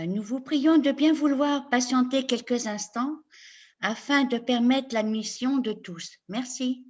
Nous vous prions de bien vouloir patienter quelques instants afin de permettre l'admission de tous. Merci.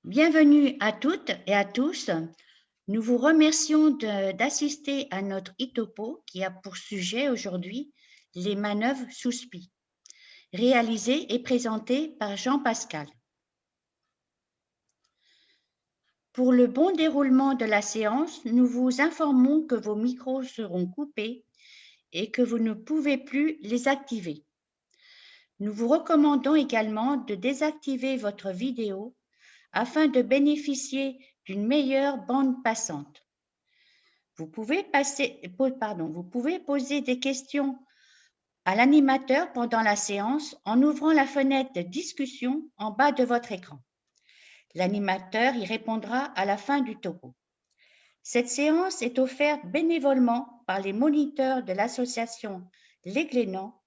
Bienvenue à toutes et à tous. Nous vous remercions d'assister à notre e-topo qui a pour sujet aujourd'hui les manœuvres sous SPI, réalisées et présentées par Jean Pascal. Pour le bon déroulement de la séance, nous vous informons que vos micros seront coupés et que vous ne pouvez plus les activer. Nous vous recommandons également de désactiver votre vidéo afin de bénéficier d'une meilleure bande passante. Vous pouvez poser des questions à l'animateur pendant la séance en ouvrant la fenêtre de discussion en bas de votre écran. L'animateur y répondra à la fin du topo. Cette séance est offerte bénévolement par les moniteurs de l'association Les Glénans.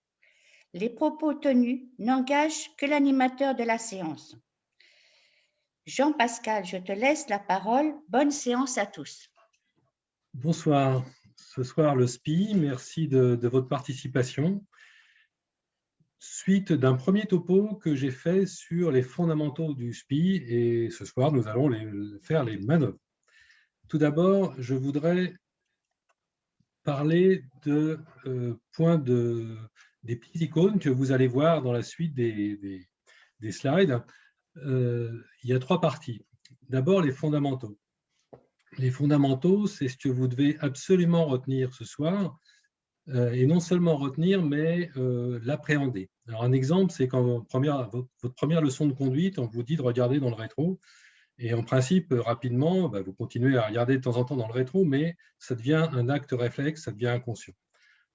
Les propos tenus n'engagent que l'animateur de la séance. Jean-Pascal, je te laisse la parole. Bonne séance à tous. Bonsoir. Ce soir, le SPI, merci de votre participation. Suite d'un premier topo que j'ai fait sur les fondamentaux du SPI, et ce soir, nous allons faire les manœuvres. Tout d'abord, je voudrais parler des petites icônes que vous allez voir dans la suite des slides. Il y a trois parties. D'abord, les fondamentaux. Les fondamentaux, c'est ce que vous devez absolument retenir ce soir, et non seulement retenir, mais l'appréhender. Alors, un exemple, c'est quand votre première leçon de conduite, on vous dit de regarder dans le rétro, et en principe, rapidement, vous continuez à regarder de temps en temps dans le rétro, mais ça devient un acte réflexe, ça devient inconscient.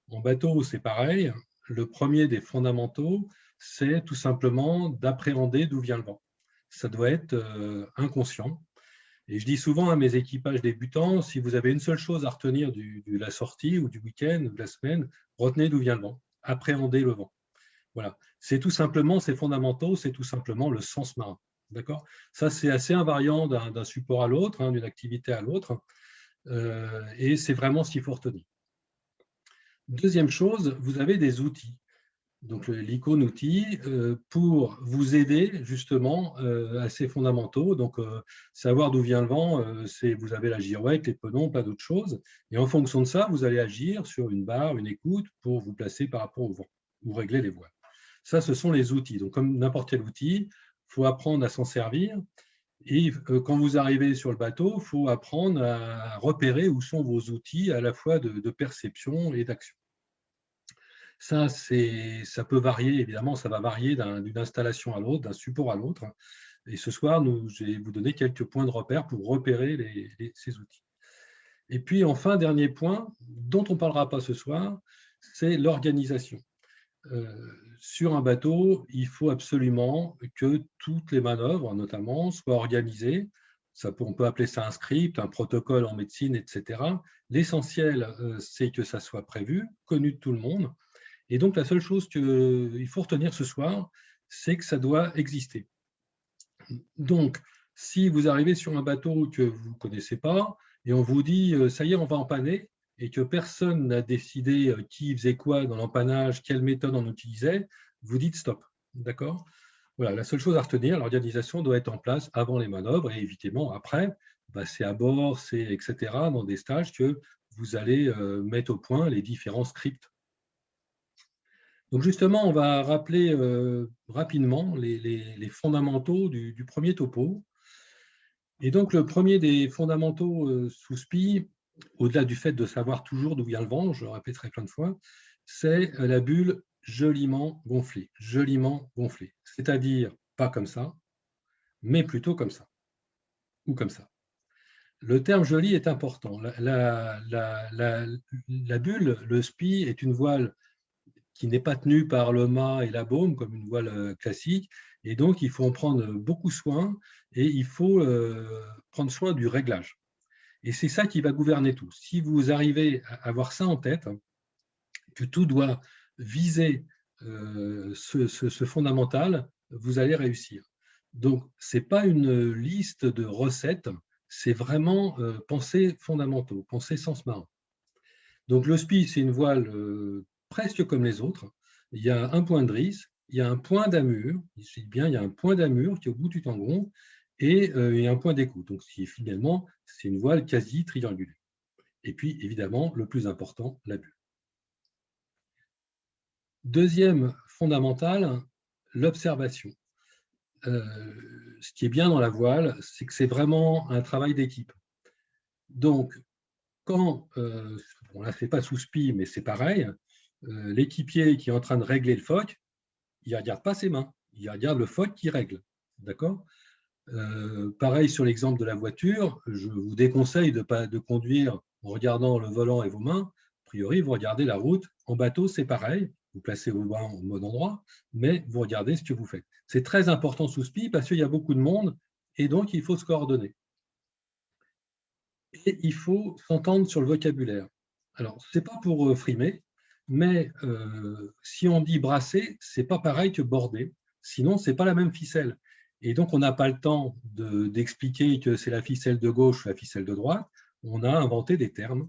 En bateau, c'est pareil. Le premier des fondamentaux, c'est tout simplement d'appréhender d'où vient le vent. Ça doit être inconscient. Et je dis souvent à mes équipages débutants, si vous avez une seule chose à retenir de la sortie ou du week-end ou de la semaine, retenez d'où vient le vent, appréhendez le vent. Voilà, c'est tout simplement, ces fondamentaux, c'est tout simplement le sens marin. D'accord ? Ça, c'est assez invariant d'un support à l'autre, d'une activité à l'autre, et c'est vraiment ce qu'il faut retenir. Deuxième chose, vous avez des outils. Donc, l'icône outil pour vous aider justement à ces fondamentaux. Donc, savoir d'où vient le vent, vous avez la girouette, les penons, pas d'autres choses. Et en fonction de ça, vous allez agir sur une barre, une écoute pour vous placer par rapport au vent ou régler les voiles. Ça, ce sont les outils. Donc, comme n'importe quel outil, il faut apprendre à s'en servir. Et quand vous arrivez sur le bateau, il faut apprendre à repérer où sont vos outils à la fois de perception et d'action. Ça peut varier, évidemment, ça va varier d'une installation à l'autre, d'un support à l'autre. Et ce soir, je vais vous donner quelques points de repère pour repérer ces outils. Et puis, enfin, dernier point, dont on ne parlera pas ce soir, c'est l'organisation. Sur un bateau, il faut absolument que toutes les manœuvres, notamment, soient organisées. On peut appeler ça un script, un protocole en médecine, etc. L'essentiel, c'est que ça soit prévu, connu de tout le monde. Et donc, la seule chose qu'il faut retenir ce soir, c'est que ça doit exister. Donc, si vous arrivez sur un bateau que vous ne connaissez pas, et on vous dit « ça y est, on va empanner », et que personne n'a décidé qui faisait quoi dans l'empannage, quelle méthode on utilisait, vous dites « stop ». D'accord ? Voilà, la seule chose à retenir, l'organisation doit être en place avant les manœuvres, et évidemment, après, c'est à bord, etc., dans des stages que vous allez mettre au point les différents scripts. Donc justement, on va rappeler rapidement les fondamentaux du premier topo. Et donc le premier des fondamentaux sous SPI, au-delà du fait de savoir toujours d'où vient le vent, je le répéterai plein de fois, c'est la bulle joliment gonflée, c'est-à-dire pas comme ça, mais plutôt comme ça, ou comme ça. Le terme joli est important. La bulle, le spi, est une voile qui n'est pas tenue par le mât et la baume comme une voile classique, et donc il faut en prendre beaucoup soin, et il faut prendre soin du réglage. Et c'est ça qui va gouverner tout. Si vous arrivez à avoir ça en tête, que tout doit viser ce fondamental, vous allez réussir. Donc, ce n'est pas une liste de recettes, c'est vraiment penser fondamentaux, penser sens marin. Donc, le SPI, c'est une voile presque comme les autres. Il y a un point de drisse, il y a un point d'amure, je dis bien, il y a un point d'amure qui est au bout du tangon, et il y a un point d'écoute. Donc, finalement, c'est une voile quasi triangulaire. Et puis, évidemment, le plus important, la bulle. Deuxième fondamental, l'observation. Ce qui est bien dans la voile, c'est que c'est vraiment un travail d'équipe. Donc, quand, on ne fait pas sous SPI, mais c'est pareil, l'équipier qui est en train de régler le foc, il ne regarde pas ses mains, il regarde le foc qui règle. D'accord ? Pareil sur l'exemple de la voiture, je vous déconseille de conduire en regardant le volant et vos mains. A priori, vous regardez la route. En bateau, c'est pareil. Vous placez vos mains au mode endroit, mais vous regardez ce que vous faites. C'est très important sous SPI parce qu'il y a beaucoup de monde et donc il faut se coordonner. Et il faut s'entendre sur le vocabulaire. Alors, ce n'est pas pour frimer, mais si on dit brasser, ce n'est pas pareil que border. Sinon, ce n'est pas la même ficelle. Et donc, on n'a pas le temps d'expliquer que c'est la ficelle de gauche ou la ficelle de droite. On a inventé des termes.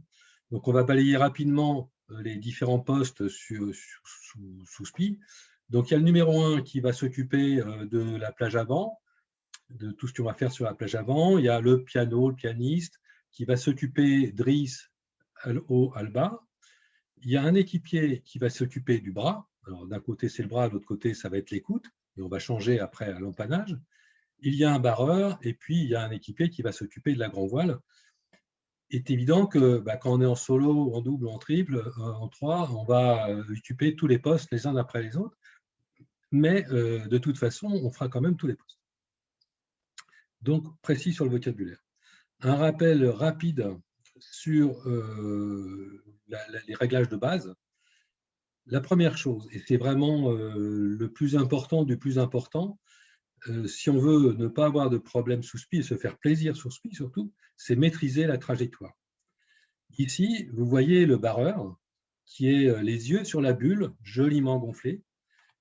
Donc, on va balayer rapidement les différents postes sous SPI. Donc, il y a le numéro 1 qui va s'occuper de la plage avant, de tout ce qu'on va faire sur la plage avant. Il y a le piano, le pianiste, qui va s'occuper drisse, à haut, à bas. Il y a un équipier qui va s'occuper du bras. Alors, d'un côté, c'est le bras, de l'autre côté, ça va être l'écoute. Et on va changer après à l'empannage. Il y a un barreur et puis il y a un équipier qui va s'occuper de la grand voile. Il est évident que quand on est en solo, en double, en triple, en trois, on va occuper tous les postes les uns après les autres. Mais de toute façon, on fera quand même tous les postes. Donc, précis sur le vocabulaire. Un rappel rapide sur les réglages de base. La première chose, et c'est vraiment le plus important du plus important, si on veut ne pas avoir de problème sous SPI et se faire plaisir sur SPI surtout, c'est maîtriser la trajectoire. Ici, vous voyez le barreur qui est les yeux sur la bulle, joliment gonflés,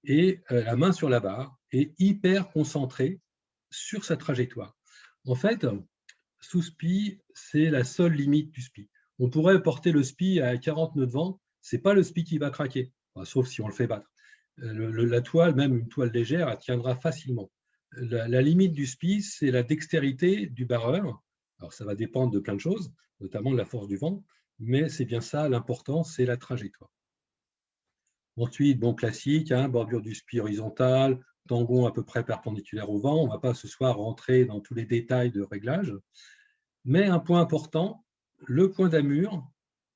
et la main sur la barre, et hyper concentré sur sa trajectoire. En fait, sous SPI, c'est la seule limite du SPI. On pourrait porter le SPI à 40 nœuds de vent, ce n'est pas le SPI qui va craquer, enfin, sauf si on le fait battre. La toile, même une toile légère, elle tiendra facilement. La limite du SPI, c'est la dextérité du barreur. Alors, ça va dépendre de plein de choses, notamment de la force du vent, mais c'est bien ça, l'important, c'est la trajectoire. Ensuite, bon classique, bordure du SPI horizontale, tangon à peu près perpendiculaire au vent. On ne va pas ce soir rentrer dans tous les détails de réglage. Mais un point important, le point d'amure,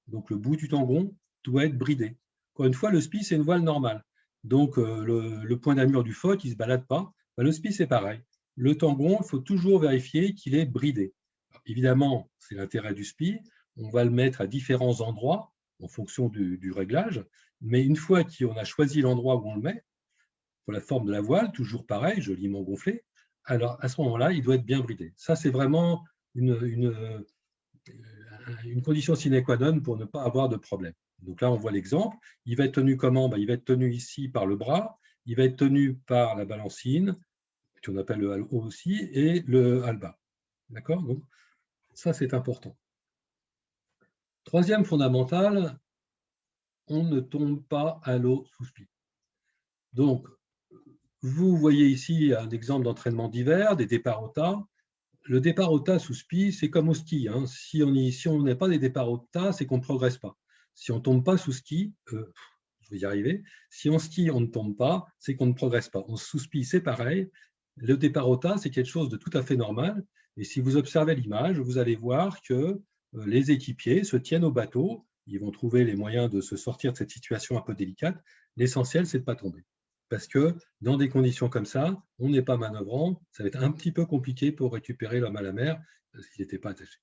donc le bout du tangon, doit être bridé. Encore une fois, le SPI, c'est une voile normale. Donc, le point d'amure du foc, il ne se balade pas. Le SPI, c'est pareil. Le tangon, il faut toujours vérifier qu'il est bridé. Alors, évidemment, c'est l'intérêt du SPI. On va le mettre à différents endroits en fonction du réglage. Mais une fois qu'on a choisi l'endroit où on le met, pour la forme de la voile, toujours pareil, joliment gonflé, alors à ce moment-là, il doit être bien bridé. Ça, c'est vraiment une condition sine qua non pour ne pas avoir de problème. Donc là, on voit l'exemple. Il va être tenu comment ? Il va être tenu ici par le bras, il va être tenu par la balancine, qu'on appelle le haut aussi, et le halba. D'accord ? Donc, ça, c'est important. Troisième fondamental, on ne tombe pas à l'eau sous SPI. Donc, vous voyez ici un exemple d'entraînement d'hiver, des départs au tas. Le départ au tas sous SPI, c'est comme au ski. Si on n'a pas des départs au tas, c'est qu'on ne progresse pas. Si on ne tombe pas sous ski, je vais y arriver, si on skie, on ne tombe pas, c'est qu'on ne progresse pas. Sous SPI, c'est pareil. Le départ au tas, c'est quelque chose de tout à fait normal. Et si vous observez l'image, vous allez voir que les équipiers se tiennent au bateau, ils vont trouver les moyens de se sortir de cette situation un peu délicate. L'essentiel, c'est de ne pas tomber. Parce que dans des conditions comme ça, on n'est pas manœuvrant, ça va être un petit peu compliqué pour récupérer l'homme à la mer s'il n'était pas attaché.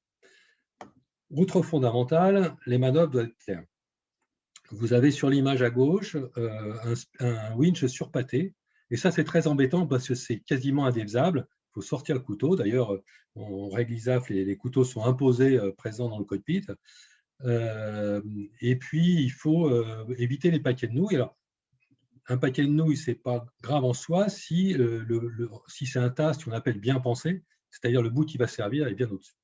Outre fondamental, les manœuvres doivent être claires. Vous avez sur l'image à gauche un winch surpâté, et ça c'est très embêtant parce que c'est quasiment indéfaisable. Il faut sortir le couteau. D'ailleurs, en règle ISAF, les couteaux sont imposés présents dans le cockpit. Et puis, il faut éviter les paquets de nouilles. Alors, un paquet de nouilles, ce n'est pas grave en soi si, si c'est un tas, ce qu'on appelle bien pensé, c'est-à-dire le bout qui va servir est bien au-dessus.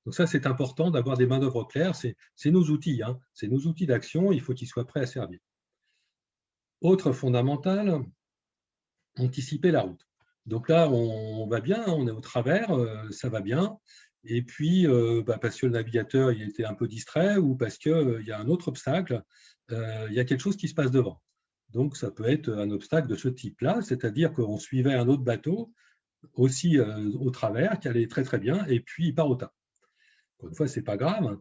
Donc ça, c'est important d'avoir des manœuvres claires. C'est nos outils, hein. C'est nos outils d'action. Il faut qu'ils soient prêts à servir. Autre fondamental, anticiper la route. Donc là, on va bien, on est au travers, ça va bien. Et puis, parce que le navigateur il était un peu distrait ou parce qu'il y a un autre obstacle, il y a quelque chose qui se passe devant. Donc, ça peut être un obstacle de ce type-là, c'est-à-dire qu'on suivait un autre bateau aussi au travers, qui allait très très bien, et puis il part au tas. Encore une fois, ce n'est pas grave,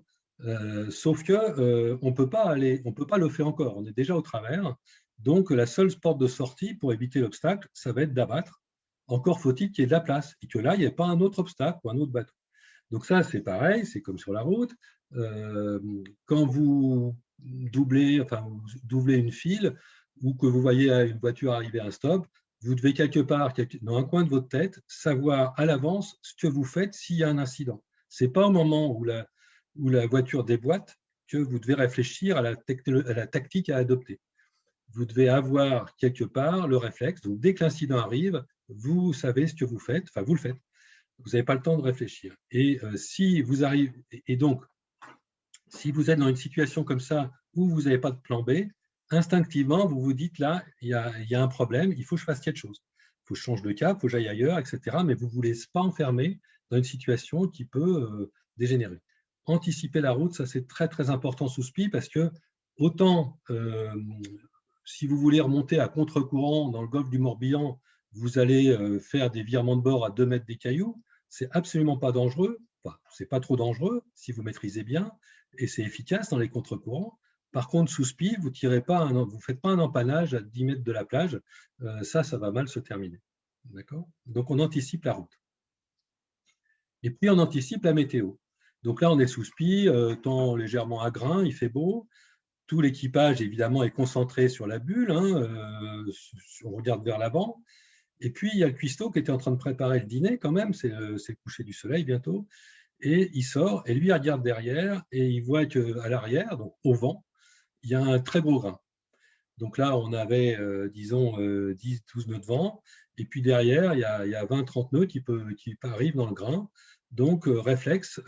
sauf qu'on ne peut pas le faire encore, on est déjà au travers. Donc, la seule porte de sortie pour éviter l'obstacle, ça va être d'abattre. Encore faut-il qu'il y ait de la place et que là, il n'y ait pas un autre obstacle ou un autre bateau. Donc ça, c'est pareil, c'est comme sur la route. Quand vous doublez une file ou que vous voyez une voiture arriver à un stop, vous devez quelque part, dans un coin de votre tête, savoir à l'avance ce que vous faites s'il y a un incident. Ce n'est pas au moment où la voiture déboîte que vous devez réfléchir à la tactique à adopter. Vous devez avoir quelque part le réflexe. Donc, dès que l'incident arrive, vous savez ce que vous faites, enfin, vous le faites. Vous n'avez pas le temps de réfléchir. Et si vous arrivez, et donc, si vous êtes dans une situation comme ça où vous n'avez pas de plan B, instinctivement, vous vous dites là, il y a un problème, il faut que je fasse quelque chose. Il faut que je change de cap, il faut que j'aille ailleurs, etc. Mais vous ne vous laissez pas enfermer dans une situation qui peut dégénérer. Anticiper la route, ça c'est très très important sous SPI parce que autant si vous voulez remonter à contre-courant dans le golfe du Morbihan, vous allez faire des virements de bord à 2 mètres des cailloux. C'est absolument pas dangereux. Enfin, c'est pas trop dangereux si vous maîtrisez bien et c'est efficace dans les contre-courants. Par contre, sous SPI, vous ne faites pas un empannage à 10 mètres de la plage. Ça va mal se terminer. D'accord ? Donc, on anticipe la route. Et puis, on anticipe la météo. Donc là, on est sous SPI, temps légèrement à grain, il fait beau. Tout l'équipage, évidemment, est concentré sur la bulle. On regarde vers l'avant. Et puis, il y a le cuistot qui était en train de préparer le dîner quand même. C'est le coucher du soleil bientôt. Et il sort, et lui, il regarde derrière, et il voit qu'à l'arrière, donc au vent, il y a un très gros grain. Donc là, on avait, disons, 10-12 nœuds de vent. Et puis derrière, il y a 20-30 nœuds qui arrivent dans le grain. Donc, réflexe,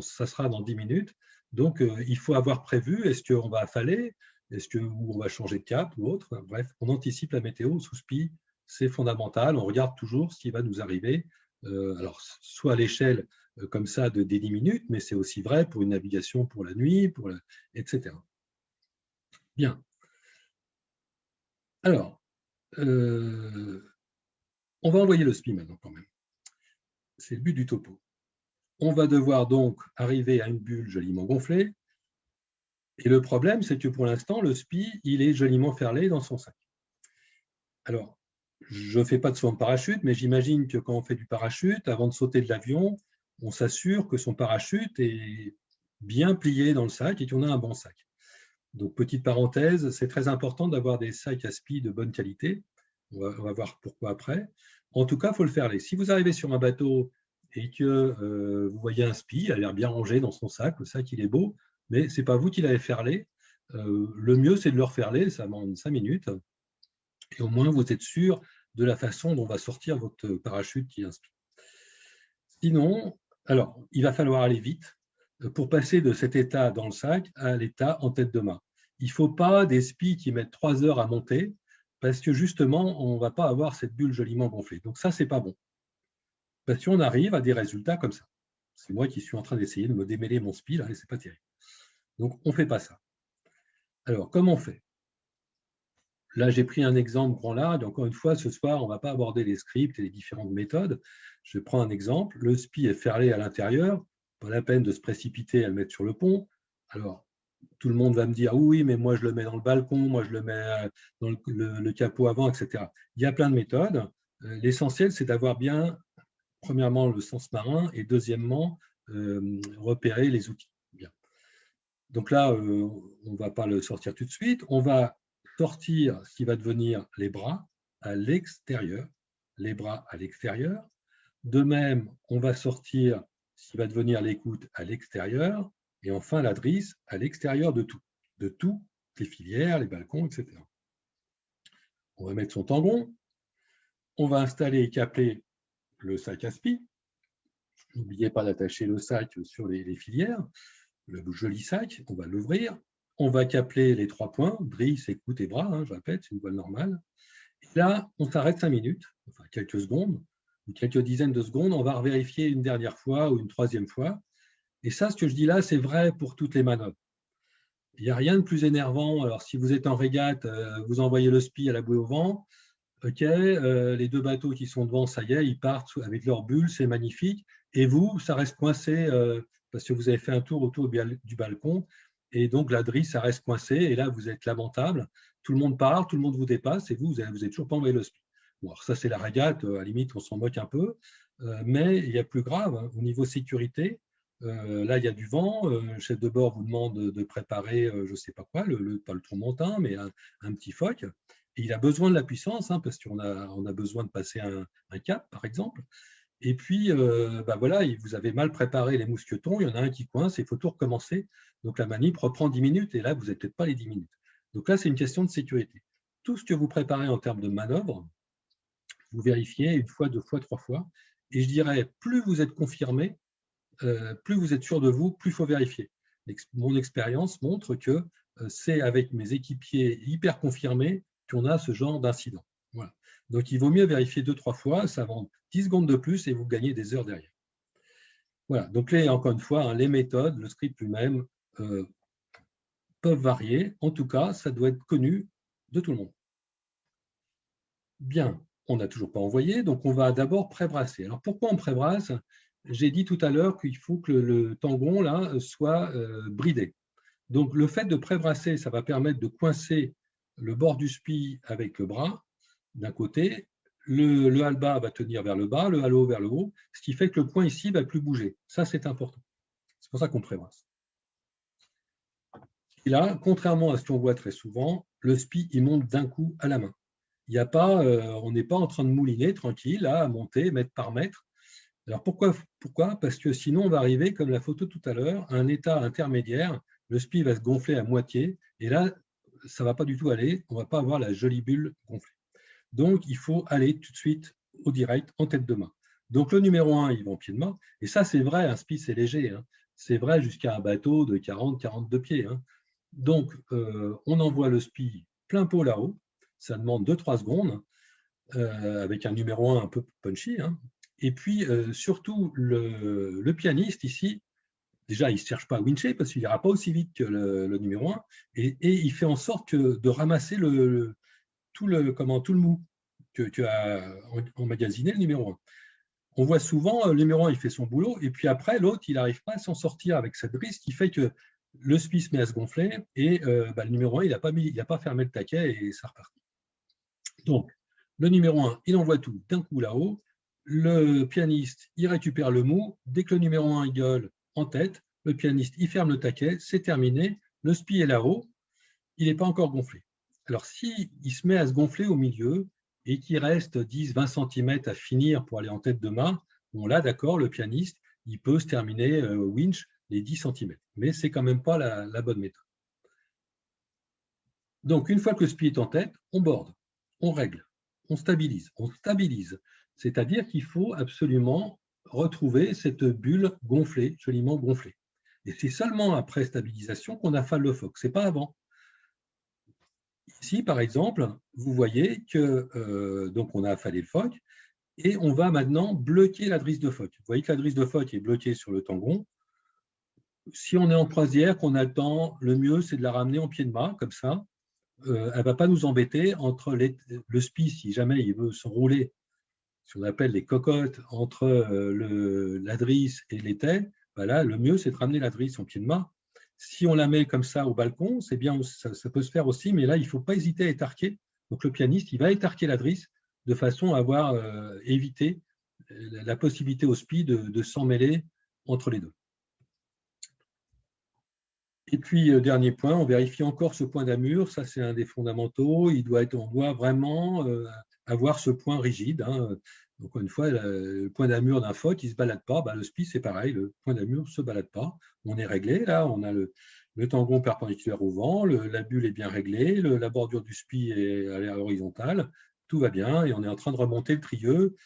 ça sera dans 10 minutes. Donc, il faut avoir prévu, est-ce qu'on va affaler, ou on va changer de cap ou autre. Bref, on anticipe la météo sous SPI, c'est fondamental. On regarde toujours ce qui va nous arriver. Alors, soit à l'échelle comme ça des 10 minutes, mais c'est aussi vrai pour une navigation pour la nuit, etc. Bien. Alors, on va envoyer le SPI maintenant quand même. C'est le but du topo. On va devoir donc arriver à une bulle joliment gonflée. Et le problème, c'est que pour l'instant, le SPI, il est joliment ferlé dans son sac. Alors, je ne fais pas de saut en parachute, mais j'imagine que quand on fait du parachute, avant de sauter de l'avion, on s'assure que son parachute est bien plié dans le sac et qu'on a un bon sac. Donc, petite parenthèse, c'est très important d'avoir des sacs à SPI de bonne qualité. On va voir pourquoi après. En tout cas, il faut le ferler. Si vous arrivez sur un bateau et que vous voyez un SPI, il a l'air bien rangé dans son sac, le sac il est beau, mais ce n'est pas vous qui l'avez ferlé. Le mieux, c'est de le referler, ça demande 5 minutes. Et au moins, vous êtes sûr de la façon dont va sortir votre parachute qui est un SPI. Sinon, alors, il va falloir aller vite pour passer de cet état dans le sac à l'état en tête de mât. Il ne faut pas des SPI qui mettent 3 heures à monter parce que justement, on ne va pas avoir cette bulle joliment gonflée. Donc ça, ce n'est pas bon. Parce qu'on arrive à des résultats comme ça. C'est moi qui suis en train d'essayer de me démêler mon SPI, là, et ce n'est pas terrible. Donc, on ne fait pas ça. Alors, comment on fait? Là, j'ai pris un exemple grand large. Encore une fois, ce soir, on ne va pas aborder les scripts et les différentes méthodes. Je prends un exemple. Le SPI est ferlé à l'intérieur. pas la peine de se précipiter à le mettre sur le pont. Alors, tout le monde va me dire, oui, mais moi, je le mets dans le balcon, moi, je le mets dans le capot avant, etc. Il y a plein de méthodes. L'essentiel, c'est d'avoir bien, premièrement, le sens marin et deuxièmement, repérer les outils. Bien. Donc là, on ne va pas le sortir tout de suite. On va sortir ce qui va devenir les bras à l'extérieur, les bras à l'extérieur. De même, on va sortir ce qui va devenir l'écoute à l'extérieur et enfin la drisse à l'extérieur de tout, les filières, les balcons, etc. On va mettre son tangon. On va installer et caper le sac à spi. N'oubliez pas d'attacher le sac sur les filières. Le joli sac, on va l'ouvrir. On va capeler les 3 points, drisse, écoute et bras, hein, je répète, c'est une voile normale. Et là, on s'arrête 5 minutes, enfin quelques secondes, ou quelques dizaines de secondes, on va revérifier une dernière fois ou une troisième fois. Et ça, ce que je dis là, c'est vrai pour toutes les manœuvres. Il n'y a rien de plus énervant. Alors, si vous êtes en régate, vous envoyez le spi à la bouée au vent, ok, les 2 bateaux qui sont devant, ça y est, ils partent avec leur bulle, c'est magnifique. Et vous, ça reste coincé parce que vous avez fait un tour autour du balcon. Et donc, la drisse, ça reste coincé. Et là, vous êtes lamentable. Tout le monde part, tout le monde vous dépasse. Et vous n'avez toujours pas envoyé le spi. Bon, alors ça, c'est la régate. À la limite, on s'en moque un peu. Mais il y a plus grave, hein, au niveau sécurité. Là, il y a du vent. Le chef de bord vous demande de préparer, je ne sais pas quoi, pas le tourmentin, mais un petit foc. Et il a besoin de la puissance, hein, parce qu'on a besoin de passer un cap, par exemple. Et puis, voilà, vous avez mal préparé les mousquetons, il y en a un qui coince, il faut tout recommencer. Donc, la manip reprend 10 minutes, et là, vous n'avez peut-être pas les 10 minutes. Donc là, c'est une question de sécurité. Tout ce que vous préparez en termes de manœuvre, vous vérifiez 1 fois, 2 fois, 3 fois. Et je dirais, plus vous êtes confirmé, plus vous êtes sûr de vous, plus il faut vérifier. Mon expérience montre que c'est avec mes équipiers hyper confirmés qu'on a ce genre d'incident. Voilà. Donc, il vaut mieux vérifier 2-3 fois, ça va 10 secondes de plus et vous gagnez des heures derrière. Voilà. Donc, encore une fois, hein, les méthodes, le script lui-même peuvent varier. En tout cas, ça doit être connu de tout le monde. Bien, on n'a toujours pas envoyé, donc on va d'abord pré-brasser. Alors, pourquoi on pré-brasse ? J'ai dit tout à l'heure qu'il faut que le tangon là, soit bridé. Donc, le fait de pré-brasser, ça va permettre de coincer le bord du spi avec le bras d'un côté. Le halba va tenir vers le bas, le halo vers le haut, ce qui fait que le point ici ne va plus bouger. Ça, c'est important. C'est pour ça qu'on pré-brasse. Et là, contrairement à ce qu'on voit très souvent, le spi, il monte d'un coup à la main. Il y a pas, on n'est pas en train de mouliner tranquille, là, à monter mètre par mètre. Alors pourquoi ? Parce que sinon, on va arriver, comme la photo tout à l'heure, à un état intermédiaire. Le spi va se gonfler à moitié. Et là, ça ne va pas du tout aller. On ne va pas avoir la jolie bulle gonflée. Donc, il faut aller tout de suite au direct, en tête de main. Donc, le numéro 1, il va en pied de main. Et ça, c'est vrai, un spi, c'est léger. Hein. C'est vrai jusqu'à un bateau de 40-42 pieds. Hein. Donc, on envoie le spi plein pot là-haut. Ça demande 2-3 secondes, avec un numéro 1 un peu punchy. Hein. Et puis, surtout, le pianiste ici, déjà, il ne cherche pas à wincher parce qu'il n'ira pas aussi vite que le numéro 1. Et il fait en sorte de ramasser tout le mou que a emmagasiné le numéro 1. On voit souvent, le numéro 1, il fait son boulot. Et puis après, l'autre, il n'arrive pas à s'en sortir avec cette drisse qui fait que le spi se met à se gonfler et le numéro 1, il n'a pas fermé le taquet et ça repart. Donc, le numéro 1, il envoie tout d'un coup là-haut. Le pianiste, il récupère le mou. Dès que le numéro 1 il gueule en tête, le pianiste, il ferme le taquet, c'est terminé. Le spi est là-haut, il n'est pas encore gonflé. Alors, s'il se met à se gonfler au milieu et qu'il reste 10-20 cm à finir pour aller en tête de mât, bon là, d'accord, le pianiste, il peut se terminer au winch les 10 cm. Mais ce n'est quand même pas la bonne méthode. Donc, une fois que le spi est en tête, on borde, on règle, on stabilise. C'est-à-dire qu'il faut absolument retrouver cette bulle gonflée, joliment gonflée. Et c'est seulement après stabilisation qu'on affale le foc, ce n'est pas avant. Ici, par exemple, vous voyez que donc on a affalé le foc et on va maintenant bloquer la drisse de foc. Vous voyez que la drisse de foc est bloquée sur le tangon. Si on est en croisière, qu'on a le temps, le mieux, c'est de la ramener en pied de mât, comme ça. Elle ne va pas nous embêter entre le spi, si jamais il veut s'enrouler, ce qu'on appelle les cocottes, entre la drisse et l'étai. bah là, le mieux, c'est de ramener la drisse en pied de mât. Si on la met comme ça au balcon, c'est bien, ça peut se faire aussi, mais là, il ne faut pas hésiter à étarquer. Donc, le pianiste, il va étarquer la drisse de façon à avoir évité la possibilité au SPI de s'emmêler entre les deux. Et puis, dernier point, on vérifie encore ce point d'amure. Ça, c'est un des fondamentaux. On doit vraiment avoir ce point rigide. Hein. Donc, une fois, le point d'amure d'un phoque, il ne se balade pas. Bah, le SPI, c'est pareil. Le point d'amure ne se balade pas. On est réglé. Là, on a le tangon perpendiculaire au vent. La bulle est bien réglée. La bordure du SPI est à l'horizontale. Tout va bien. Et on est en train de remonter le trieux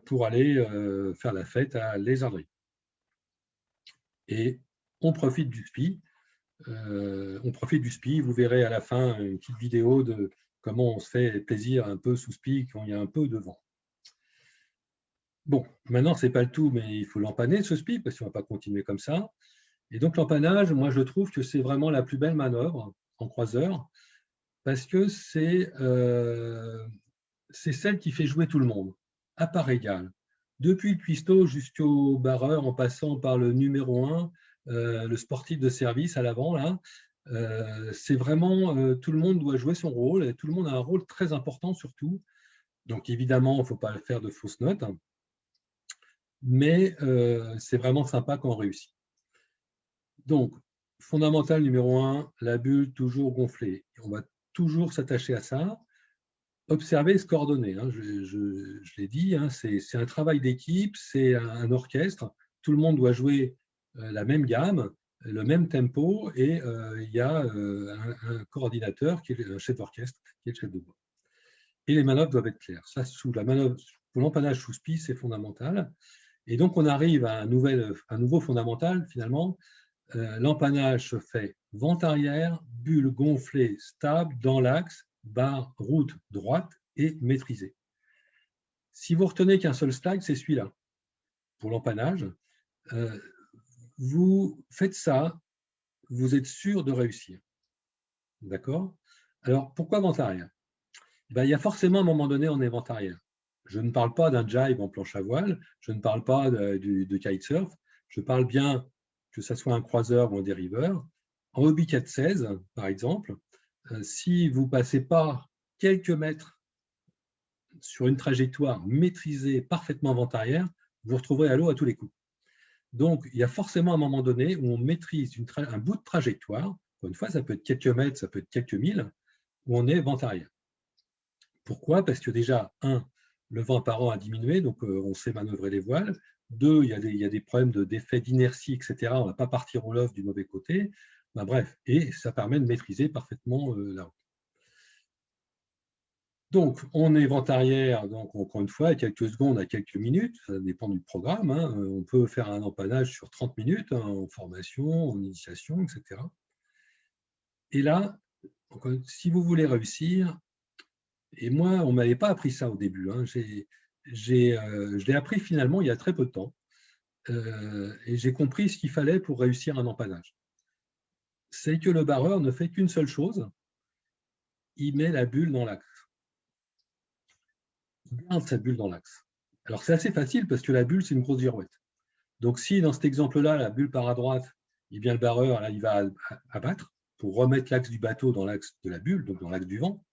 pour aller faire la fête à Lézardry. Et on profite du SPI. Vous verrez à la fin une petite vidéo de comment on se fait plaisir un peu sous SPI quand il y a un peu de vent. Bon, maintenant, ce n'est pas le tout, mais il faut l'empanner, ce SPI, parce qu'on ne va pas continuer comme ça. Et donc, l'empannage, moi, je trouve que c'est vraiment la plus belle manœuvre en croiseur, parce que c'est celle qui fait jouer tout le monde, à part égale. Depuis le cuistot jusqu'au barreur, en passant par le numéro 1, le sportif de service à l'avant, là, c'est vraiment, tout le monde doit jouer son rôle, et tout le monde a un rôle très important surtout. Donc évidemment, il ne faut pas faire de fausses notes, mais c'est vraiment sympa quand on réussit. Donc, fondamental numéro 1, la bulle toujours gonflée. On va toujours s'attacher à ça. Observer et se coordonner, hein, je l'ai dit, hein, c'est un travail d'équipe, c'est un orchestre, tout le monde doit jouer la même gamme, le même tempo, et il y a un coordinateur qui est un chef d'orchestre, qui est le chef de bois. Et les manœuvres doivent être claires. Ça, pour l'empannage sous SPI, c'est fondamental. Et donc, on arrive à un nouveau fondamental, finalement. L'empannage se fait vent arrière, bulle gonflée, stable, dans l'axe, barre, route droite et maîtrisée. Si vous retenez qu'un seul slide, c'est celui-là. Pour l'empannage, vous faites ça, vous êtes sûr de réussir. D'accord? Alors, pourquoi vent arrière? Ben, il y a forcément un moment donné, on est vent arrière. Je ne parle pas d'un jibe en planche à voile, je ne parle pas de kitesurf, je parle bien que ce soit un croiseur ou un dériveur. En hobby 416, par exemple, si vous ne passez pas quelques mètres sur une trajectoire maîtrisée parfaitement vent arrière, vous vous retrouverez à l'eau à tous les coups. Donc, il y a forcément un moment donné où on maîtrise un bout de trajectoire. Encore une fois, ça peut être quelques mètres, ça peut être quelques milles, où on est vent arrière. Pourquoi? Parce que déjà, le vent apparent a diminué, donc on sait manœuvrer les voiles. 2, il y a des problèmes d'effet d'inertie, etc. On ne va pas partir au loft du mauvais côté. Ben, bref, et ça permet de maîtriser parfaitement la route. Donc, on est vent arrière, donc encore une fois, à quelques secondes, à quelques minutes, ça dépend du programme. Hein. On peut faire un empannage sur 30 minutes, hein, en formation, en initiation, etc. Et là, si vous voulez réussir, et moi, on ne m'avait pas appris ça au début, hein, je l'ai appris finalement il y a très peu de temps, et j'ai compris ce qu'il fallait pour réussir un empannage. C'est que le barreur ne fait qu'une seule chose, il met la bulle dans l'axe. Il garde sa bulle dans l'axe. Alors c'est assez facile parce que la bulle, c'est une grosse girouette. Donc si dans cet exemple-là, la bulle part à droite, eh bien le barreur, là, il va abattre pour remettre l'axe du bateau dans l'axe de la bulle, donc dans l'axe du vent.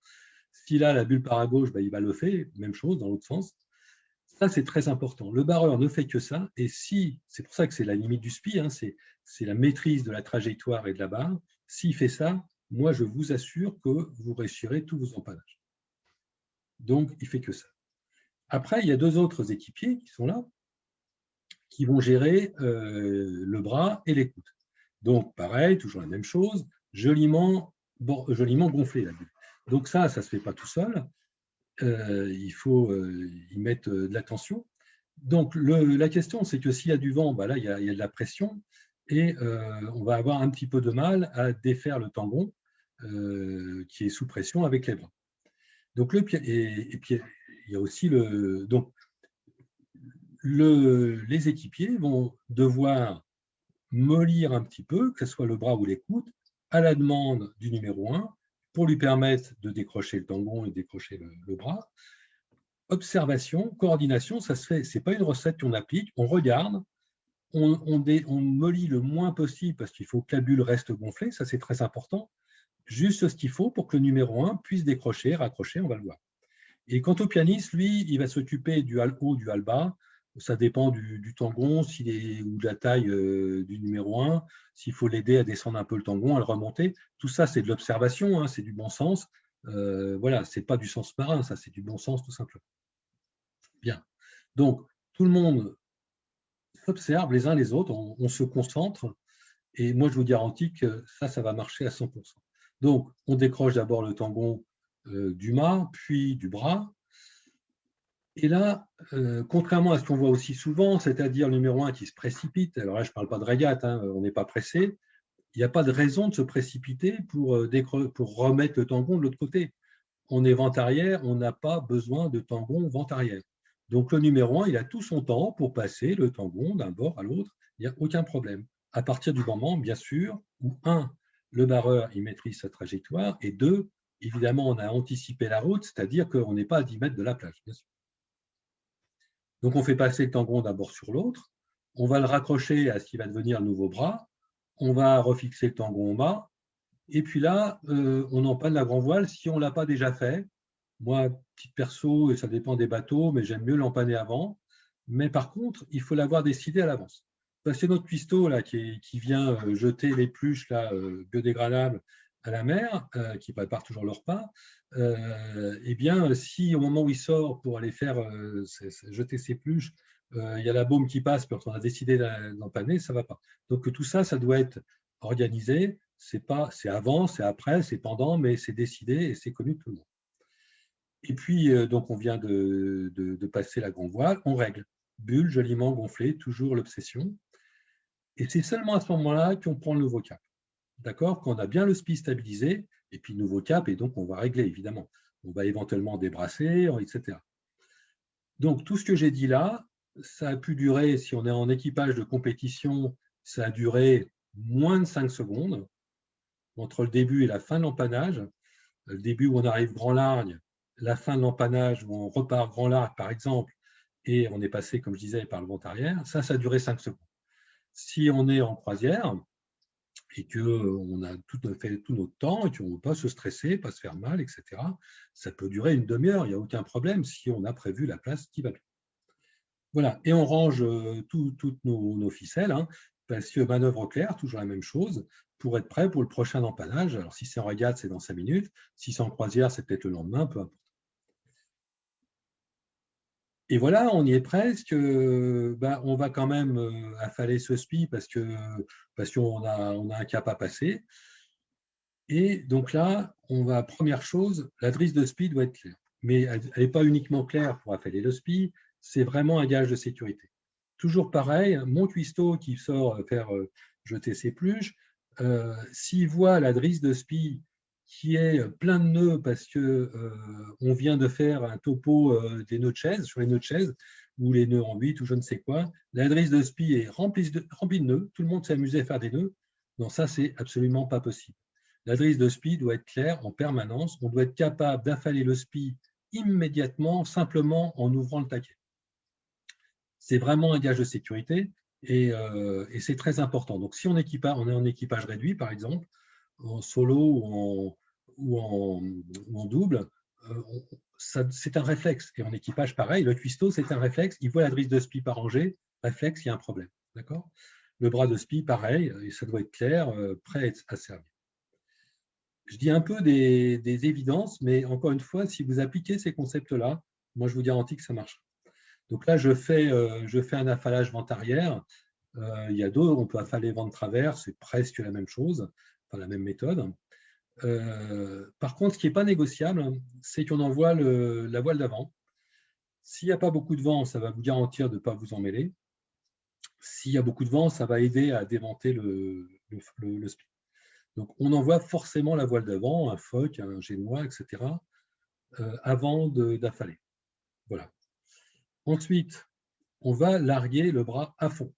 Si là, la bulle part à gauche, ben, il va le faire, même chose, dans l'autre sens. Ça, c'est très important. Le barreur ne fait que ça, et c'est pour ça que c'est la limite du SPI, hein, c'est la maîtrise de la trajectoire et de la barre. S'il fait ça, moi, je vous assure que vous réussirez tous vos empannages. Donc, il ne fait que ça. Après, il y a 2 autres équipiers qui sont là, qui vont gérer le bras et l'écoute. Donc, pareil, toujours la même chose, joliment gonfler la bulle. Donc ça ne se fait pas tout seul. Il faut y mettre de l'attention. Donc, la question, c'est que s'il y a du vent, ben là, il y a de la pression et on va avoir un petit peu de mal à défaire le tangon qui est sous pression avec les bras. Donc, et puis, il y a aussi les équipiers vont devoir mollir un petit peu, que ce soit le bras ou l'écoute, à la demande du numéro 1, pour lui permettre de décrocher le tangon et de décrocher le bras. Observation, coordination, ça se fait, ce n'est pas une recette qu'on applique, on regarde, on mollit le moins possible parce qu'il faut que la bulle reste gonflée, ça c'est très important, juste ce qu'il faut pour que le numéro 1 puisse décrocher, raccrocher, on va le voir. Et quant au pianiste, lui, il va s'occuper du hal haut, du hal bas, ça dépend du tangon, ou de la taille du numéro 1, s'il faut l'aider à descendre un peu le tangon, à le remonter. Tout ça, c'est de l'observation, hein, c'est du bon sens. Voilà, ce n'est pas du sens marin, ça, c'est du bon sens tout simplement. Bien. Donc, tout le monde s'observe les uns les autres, on se concentre, et moi, je vous garantis que ça va marcher à 100%. Donc, on décroche d'abord le tangon du mât, puis du bras. Et là, contrairement à ce qu'on voit aussi souvent, c'est-à-dire le numéro 1 qui se précipite, alors là, je ne parle pas de régate, hein, on n'est pas pressé, il n'y a pas de raison de se précipiter pour remettre le tangon de l'autre côté. On est vent arrière, on n'a pas besoin de tangon vent arrière. Donc, le numéro 1, il a tout son temps pour passer le tangon d'un bord à l'autre, il n'y a aucun problème. À partir du moment, bien sûr, où 1, le barreur, il maîtrise sa trajectoire, et 2, évidemment, on a anticipé la route, c'est-à-dire qu'on n'est pas à 10 mètres de la plage, bien sûr. Donc, on fait passer le tangon d'abord sur l'autre, on va le raccrocher à ce qui va devenir le nouveau bras, on va refixer le tangon au mât, et puis là, on empanne la grand voile si on ne l'a pas déjà fait. Moi, petite perso, et ça dépend des bateaux, mais j'aime mieux l'empanner avant. Mais par contre, il faut l'avoir décidé à l'avance. Parce que notre cuistot là, qui vient jeter les pluches là, biodégradables à la mer, qui prépare toujours le repas, eh bien, si au moment où il sort pour aller faire jeter ses pluches, il y a la baume qui passe, puis on a décidé d'empanner, ça ne va pas. Donc tout ça, ça doit être organisé. C'est avant, c'est après, c'est pendant, mais c'est décidé et c'est connu de tout le monde. Et puis, donc, on vient de passer la grand voile, on règle. Bulle joliment gonflée, toujours l'obsession. Et c'est seulement à ce moment-là qu'on prend le nouveau cap. D'accord? Quand on a bien le SPI stabilisé, et puis nouveau cap, et donc on va régler, évidemment. On va éventuellement débrasser, etc. Donc, tout ce que j'ai dit là, ça a pu durer, si on est en équipage de compétition, ça a duré moins de 5 secondes, entre le début et la fin de l'empannage. Le début où on arrive grand large, la fin de l'empannage où on repart grand large, par exemple, et on est passé, comme je disais, par le vent arrière, ça a duré 5 secondes. Si on est en croisière et qu'on a fait tout notre temps et qu'on ne veut pas se stresser, pas se faire mal, etc., ça peut durer une demi-heure, il n'y a aucun problème si on a prévu la place qui va bien. Voilà, et on range toutes nos ficelles, hein, parce que manœuvre claire, toujours la même chose, pour être prêt pour le prochain empannage. Alors, si c'est en régate, c'est dans 5 minutes. Si c'est en croisière, c'est peut-être le lendemain, peu importe. Et voilà, on y est presque. On va quand même affaler ce SPI parce qu'on a un cap à passer. Et donc là, première chose, la drisse de SPI doit être claire. Mais elle n'est pas uniquement claire pour affaler le SPI, c'est vraiment un gage de sécurité. Toujours pareil, mon cuistot qui sort faire jeter ses pluches, s'il voit la drisse de SPI qui est plein de nœuds parce qu'on vient de faire un topo des nœuds de chaise, sur les nœuds de chaise, ou les nœuds en 8 ou je ne sais quoi, la drisse de SPI est remplie de nœuds, tout le monde s'est amusé à faire des nœuds. Non, ça, c'est absolument pas possible. La drisse de SPI doit être claire en permanence, on doit être capable d'affaler le SPI immédiatement, simplement en ouvrant le taquet. C'est vraiment un gage de sécurité et c'est très important. Donc, si on est en équipage réduit, par exemple, en solo ou en double, c'est un réflexe. Et en équipage, pareil, le cuistot, c'est un réflexe. Il voit la drisse de SPI pas rangée, réflexe, il y a un problème. D'accord ? Le bras de SPI, pareil, et ça doit être clair, prêt à servir. Je dis un peu des évidences, mais encore une fois, si vous appliquez ces concepts-là, moi, je vous garantis que ça marche. Donc là, je fais un affalage vent arrière. Il y a d'autres, on peut affaler vent de travers, c'est presque la même chose, enfin la même méthode. Par contre, ce qui n'est pas négociable, c'est qu'on envoie la voile d'avant. S'il n'y a pas beaucoup de vent, ça va vous garantir de ne pas vous emmêler. S'il y a beaucoup de vent, ça va aider à déventer le SPI. Donc, on envoie forcément la voile d'avant, un phoque, un génois, etc., avant d'affaler. Voilà. Ensuite, on va larguer le bras à fond.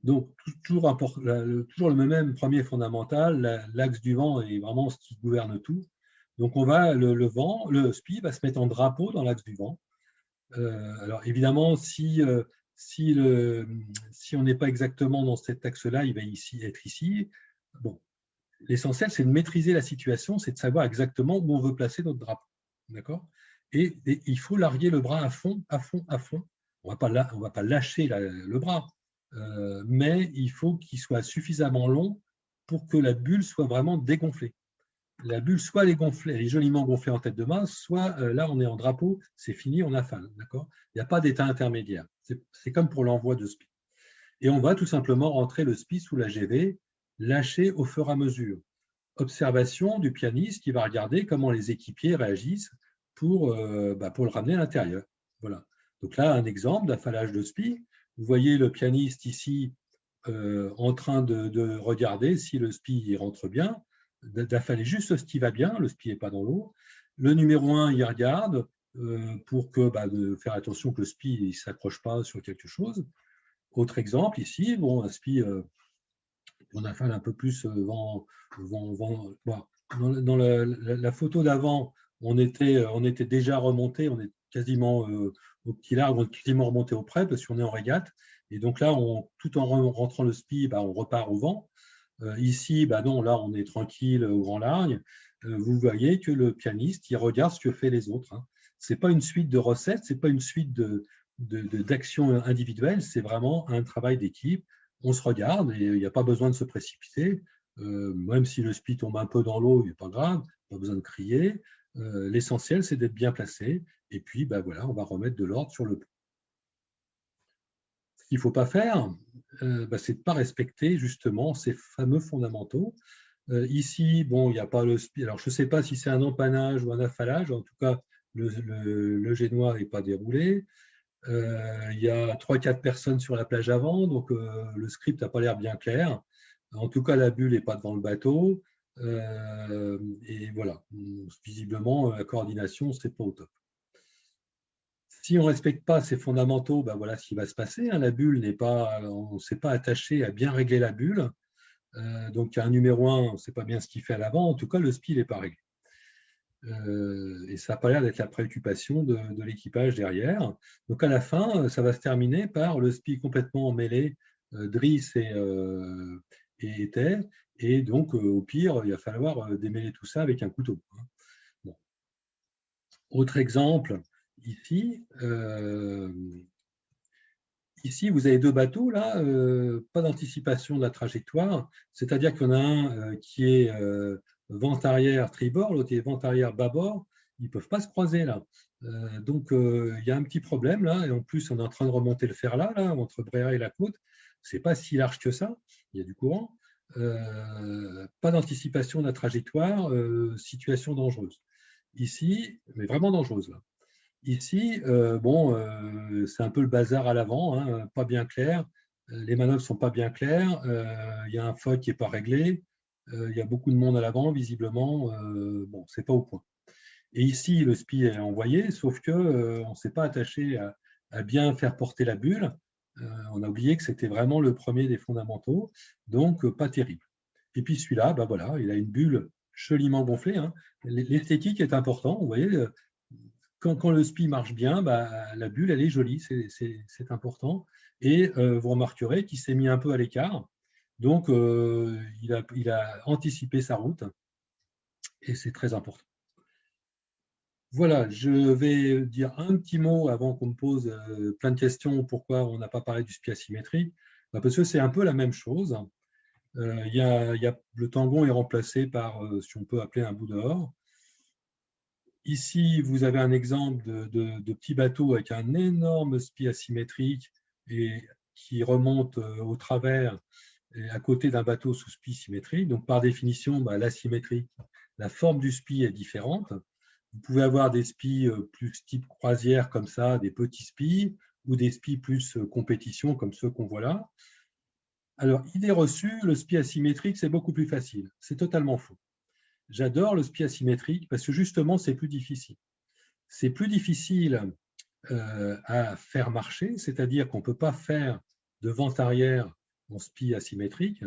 Donc, toujours le même premier fondamental, l'axe du vent est vraiment ce qui gouverne tout. Donc, le SPI va se mettre en drapeau dans l'axe du vent. Alors, évidemment, si Si on n'est pas exactement dans cet axe-là, il va être ici. Bon, l'essentiel, c'est de maîtriser la situation, c'est de savoir exactement où on veut placer notre drapeau. D'accord ? Et il faut larguer le bras à fond, à fond, à fond. On ne va pas lâcher le bras, mais il faut qu'il soit suffisamment long pour que la bulle soit vraiment dégonflée. La bulle, soit elle est joliment gonflée en tête de main, soit là, on est en drapeau, c'est fini, on affale. D'accord ? Il n'y a pas d'état intermédiaire. C'est comme pour l'envoi de SPI. Et on va tout simplement rentrer le SPI sous la GV, lâcher au fur et à mesure. Observation du pianiste qui va regarder comment les équipiers réagissent pour le ramener à l'intérieur. Voilà. Donc là, un exemple d'affalage de SPI. Vous voyez le pianiste ici en train de regarder si le SPI rentre bien, d'affaler juste ce qui va bien, le SPI n'est pas dans l'eau. Le numéro 1, il regarde pour de faire attention que le SPI ne s'accroche pas sur quelque chose. Autre exemple ici, bon, un SPI, on affale un peu plus vent. Dans la photo d'avant, on était déjà remonté, on est quasiment au petit large, on est quasiment remonté au près parce qu'on est en régate. Et donc là, tout en rentrant le SPI, on repart au vent. Ici, non, là, on est tranquille au grand large. Vous voyez que le pianiste, il regarde ce que fait les autres. Hein. Ce n'est pas une suite de recettes, ce n'est pas une suite d'actions individuelles, c'est vraiment un travail d'équipe. On se regarde et il n'y a pas besoin de se précipiter. Même si le SPI tombe un peu dans l'eau, il n'est pas grave, pas besoin de crier. L'essentiel, c'est d'être bien placé. Et puis, voilà, on va remettre de l'ordre sur le pont. Ce qu'il ne faut pas faire, c'est de ne pas respecter justement ces fameux fondamentaux. Ici, bon, il n'y a pas le SPI. Alors, je ne sais pas si c'est un empannage ou un affalage. En tout cas, le génois n'est pas déroulé. Il y a 3-4 personnes sur la plage avant, donc le script n'a pas l'air bien clair. En tout cas, la bulle n'est pas devant le bateau. Et voilà, visiblement, la coordination, ce n'est pas au top. Si on ne respecte pas ces fondamentaux, voilà ce qui va se passer. Hein. La bulle n'est pas, on ne s'est pas attaché à bien régler la bulle. Donc, il y a un numéro 1, on ne sait pas bien ce qu'il fait à l'avant. En tout cas, le SPI n'est pas réglé. Et ça n'a pas l'air d'être la préoccupation de l'équipage derrière. Donc, à la fin, ça va se terminer par le SPI complètement emmêlé, Driss et étai. Et donc, au pire, il va falloir démêler tout ça avec un couteau. Bon. Autre exemple, ici, ici, vous avez deux bateaux, là, pas d'anticipation de la trajectoire, c'est-à-dire qu'il y en a un qui est vent arrière tribord, l'autre est vent arrière bâbord, ils ne peuvent pas se croiser là. Donc, il y a un petit problème là, et en plus, on est en train de remonter le fer là entre Bréa et la côte. Ce n'est pas si large que ça, il y a du courant. Pas d'anticipation de la trajectoire, situation dangereuse. Ici, mais vraiment dangereuse là. Ici, c'est un peu le bazar à l'avant, hein, pas bien clair. Les manœuvres ne sont pas bien claires. Il y a un FOC qui n'est pas réglé. Il y a beaucoup de monde à l'avant, visiblement. Ce n'est pas au point. Et ici, le SPI est envoyé, sauf qu'on ne s'est pas attaché à bien faire porter la bulle. On a oublié que c'était vraiment le premier des fondamentaux, donc pas terrible. Et puis celui-là, voilà, il a une bulle joliment gonflée. Hein. L'esthétique est important, vous voyez. Quand le SPI marche bien, la bulle, elle est jolie, c'est important. Et vous remarquerez qu'il s'est mis un peu à l'écart. Donc, il a anticipé sa route. Et c'est très important. Voilà, je vais dire un petit mot avant qu'on me pose plein de questions. Pourquoi on n'a pas parlé du SPI asymétrique? Parce que c'est un peu la même chose. Le tangon est remplacé par ce qu'on peut appeler un bout dehors. Ici, vous avez un exemple de petit bateau avec un énorme SPI asymétrique et qui remonte au travers et à côté d'un bateau sous SPI symétrique. Donc, par définition, l'asymétrique, la forme du SPI est différente. Vous pouvez avoir des SPI plus type croisière comme ça, des petits SPI, ou des SPI plus compétition comme ceux qu'on voit là. Alors, idée reçue, le SPI asymétrique, c'est beaucoup plus facile. C'est totalement faux. J'adore le SPI asymétrique parce que justement, c'est plus difficile. C'est plus difficile à faire marcher, c'est-à-dire qu'on ne peut pas faire de vent arrière en SPI asymétrique.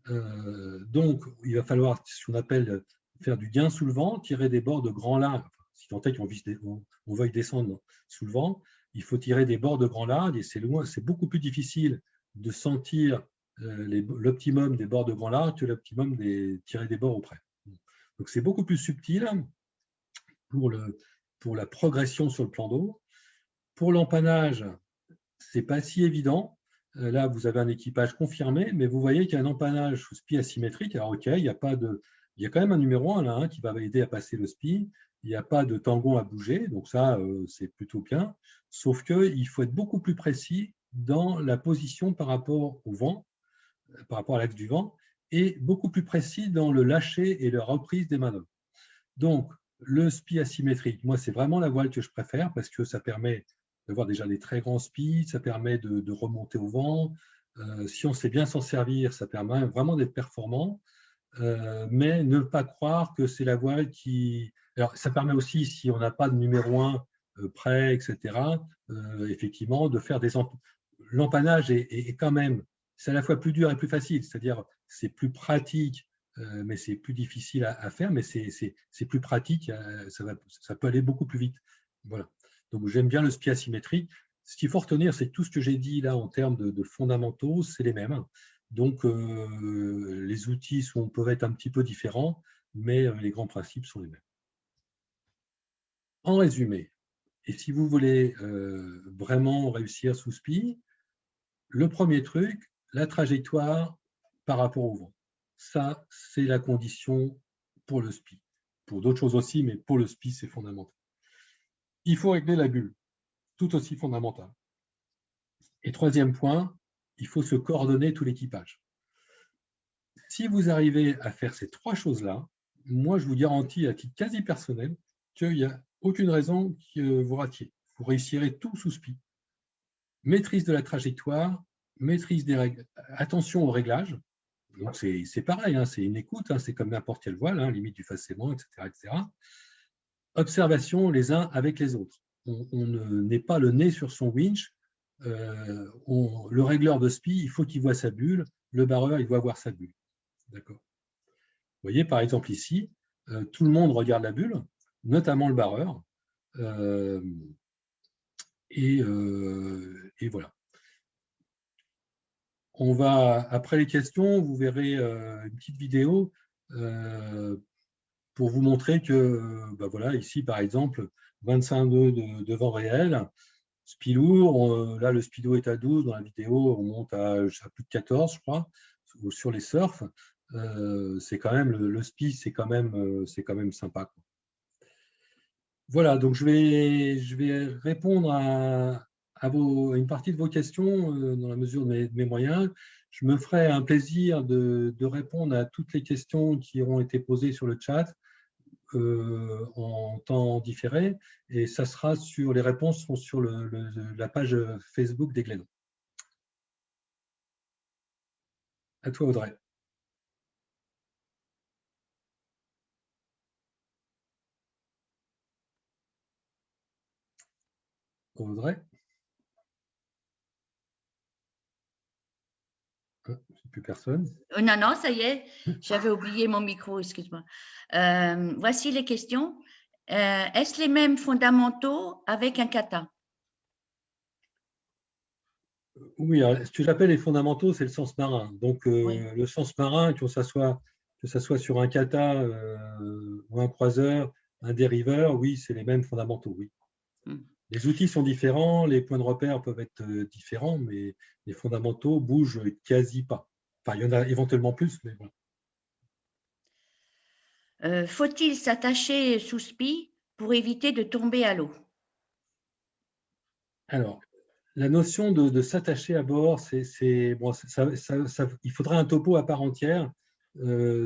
Donc, il va falloir ce qu'on appelle faire du gain sous le vent, tirer des bords de grand large, si tant est qu'on veuille descendre sous le vent. il faut tirer des bords de grand large et c'est beaucoup plus difficile de sentir l'optimum des bords de grand large que l'optimum tirer des bords auprès. Donc c'est beaucoup plus subtil pour la progression sur le plan d'eau. Pour l'empannage, ce n'est pas si évident. Là, vous avez un équipage confirmé, mais vous voyez qu'il y a un empannage sous SPI asymétrique. Alors, OK, il y a quand même un numéro 1 là, qui va aider à passer le SPI. Il n'y a pas de tangon à bouger, donc ça, c'est plutôt bien. Sauf qu'il faut être beaucoup plus précis dans la position par rapport au vent, par rapport à l'axe du vent, et beaucoup plus précis dans le lâcher et la reprise des manœuvres. Donc, le SPI asymétrique, moi, c'est vraiment la voile que je préfère parce que ça permet d'avoir déjà des très grands SPI, ça permet de remonter au vent. Si on sait bien s'en servir, ça permet vraiment d'être performant. Mais ne pas croire que c'est la voile qui… Alors, ça permet aussi, si on n'a pas de numéro 1 prêt, etc., effectivement, de faire des… L'empannage est quand même, c'est à la fois plus dur et plus facile, c'est-à-dire c'est plus pratique, mais c'est plus difficile à faire, mais c'est plus pratique, ça peut aller beaucoup plus vite. Voilà. Donc, j'aime bien le SPI asymétrique. Ce qu'il faut retenir, c'est que tout ce que j'ai dit là en termes de fondamentaux, c'est les mêmes. Donc, les outils peuvent être un petit peu différents, mais les grands principes sont les mêmes. En résumé, et si vous voulez vraiment réussir sous SPI, le premier truc, la trajectoire par rapport au vent. Ça, c'est la condition pour le SPI. Pour d'autres choses aussi, mais pour le SPI, c'est fondamental. Il faut régler la bulle, tout aussi fondamental. Et troisième point, il faut se coordonner tout l'équipage. Si vous arrivez à faire ces trois choses-là, moi, je vous garantis à titre quasi personnel qu'il n'y a aucune raison que vous ratiez. Vous réussirez tout sous SPI. Maîtrise de la trajectoire, maîtrise des règles, attention aux réglages. Donc, c'est pareil, hein, c'est une écoute, hein, c'est comme n'importe quelle voile, hein, limite du facement, etc., etc. Observation les uns avec les autres. On n'est pas le nez sur son winch. Le régleur de SPI, il faut qu'il voit sa bulle. Le barreur, il doit voir sa bulle. D'accord. Vous voyez, par exemple, ici, tout le monde regarde la bulle, notamment le barreur. Et voilà. On va, après les questions, vous verrez une petite vidéo pour vous montrer que, voilà, ici, par exemple, 25 nœuds de vent réel, SPI lourd, là, le speedo est à 12, dans la vidéo, on monte à plus de 14, je crois, sur les surfs. C'est quand même, le SPI, c'est quand même sympa, quoi. Voilà, donc je vais répondre à une partie de vos questions dans la mesure de mes moyens. Je me ferai un plaisir de répondre à toutes les questions qui auront été posées sur le chat en temps différé, et ça sera les réponses seront sur la page Facebook des Glénans. À toi, Audrey. Audrey. Plus personne. Non, non, ça y est, j'avais oublié mon micro, excuse-moi. Voici les questions. Est-ce les mêmes fondamentaux avec un kata? Oui, alors, ce que j'appelle les fondamentaux, c'est le sens marin. Donc, Oui. le sens marin, que ça soit sur un kata ou un croiseur, un dériveur, oui, c'est les mêmes fondamentaux, oui. Les outils sont différents, les points de repère peuvent être différents, mais les fondamentaux bougent quasi pas. Enfin, il y en a éventuellement plus, mais voilà. Faut-il s'attacher sous SPI pour éviter de tomber à l'eau? Alors, la notion de s'attacher à bord, bon, il faudrait un topo à part entière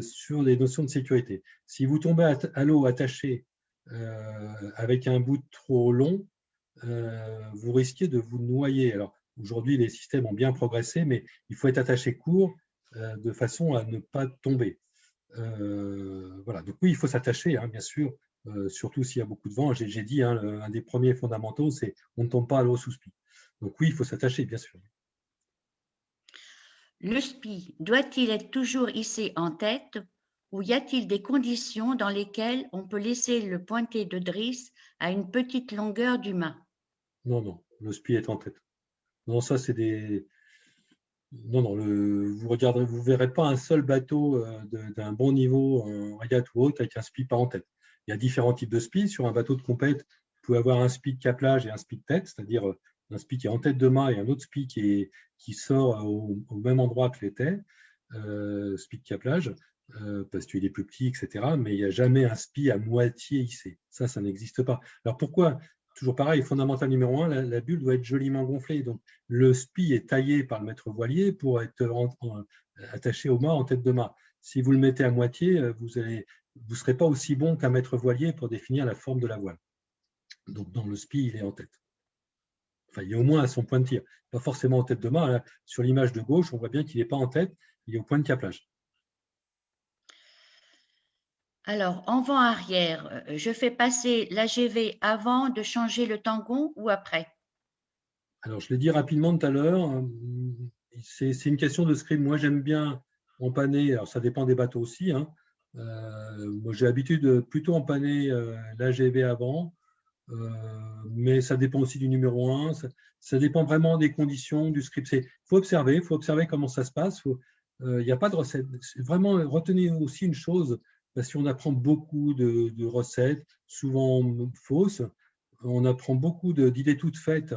sur les notions de sécurité. Si vous tombez à l'eau attaché avec un bout trop long, vous risquez de vous noyer. Alors, aujourd'hui, les systèmes ont bien progressé, mais il faut être attaché court de façon à ne pas tomber. Voilà. Donc oui, il faut s'attacher, hein, bien sûr, surtout s'il y a beaucoup de vent. J'ai dit, hein, un des premiers fondamentaux, c'est on ne tombe pas à l'eau sous SPI. Donc oui, il faut s'attacher, bien sûr. Le SPI doit-il être toujours hissé en tête ou y a-t-il des conditions dans lesquelles on peut laisser le pointé de drisse à une petite longueur du mât? Non, non. le SPI est en tête. Non, ça, c'est des… Non, non, vous verrez pas un seul bateau d'un bon niveau en régate ou autre avec un SPI pas en tête. Il y a différents types de SPI. Sur un bateau de compète, vous pouvez avoir un SPI de caplage et un SPI de tête, c'est-à-dire un SPI qui est en tête de mât et un autre SPI qui sort au même endroit que l'était, SPI de caplage, parce qu'il est plus petit, etc. Mais il n'y a jamais un SPI à moitié hissé. Ça n'existe pas. Alors pourquoi? Toujours pareil, fondamental numéro 1, la bulle doit être joliment gonflée. Donc, le SPI est taillé par le maître voilier pour être attaché au mât en tête de mât. Si vous le mettez à moitié, vous ne serez pas aussi bon qu'un maître voilier pour définir la forme de la voile. Donc, dans le SPI, il est en tête. Enfin, il est au moins à son point de tir. Pas forcément en tête de mât. Hein. Sur l'image de gauche, on voit bien qu'il n'est pas en tête, il est au point de caplage. Alors, en vent arrière, je fais passer l'AGV avant de changer le tangon ou après? Alors, je l'ai dit rapidement tout à l'heure, c'est une question de script. Moi, j'aime bien empanner, alors ça dépend des bateaux aussi. Hein. Moi, j'ai l'habitude de plutôt empanner l'AGV avant, mais ça dépend aussi du numéro 1. Ça dépend vraiment des conditions du script. Il faut observer comment ça se passe. Il n'y a pas de recette. Vraiment, retenez aussi une chose, parce qu'on apprend beaucoup de recettes, souvent fausses. On apprend beaucoup d'idées toutes faites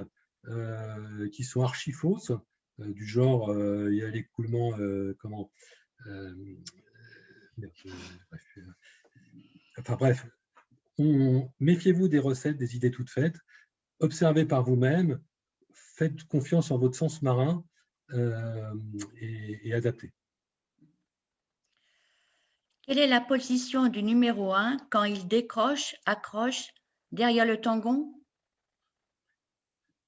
qui sont archi fausses, du genre il y a l'écoulement, enfin bref, méfiez-vous des recettes, des idées toutes faites, observez par vous-même, faites confiance en votre sens marin et adaptez. Quelle est la position du numéro 1 quand il décroche, accroche derrière le tangon?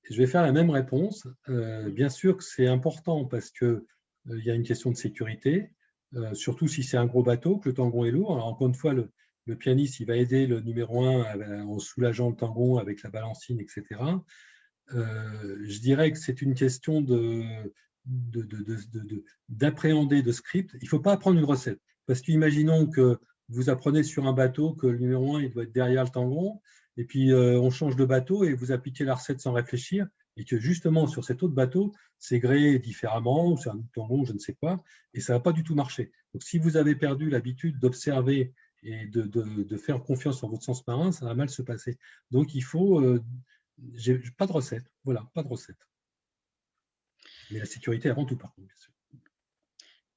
Je vais faire la même réponse. Bien sûr que c'est important parce qu'il y a une question de sécurité, surtout si c'est un gros bateau, que le tangon est lourd. Alors, encore une fois, le pianiste il va aider le numéro 1 en soulageant le tangon avec la balancine, etc. Je dirais que c'est une question d'appréhender de script. Il ne faut pas apprendre une recette. Parce qu'imaginons que vous apprenez sur un bateau que le numéro 1 il doit être derrière le tangon, et puis on change de bateau et vous appliquez la recette sans réfléchir, et que justement sur cet autre bateau, c'est gréé différemment, ou c'est un tangon, je ne sais quoi, et ça ne va pas du tout marcher. Donc si vous avez perdu l'habitude d'observer et de faire confiance en votre sens marin, ça va mal se passer. Donc il faut… j'ai pas de recette, voilà, pas de recette. Mais la sécurité avant tout, par contre, bien sûr.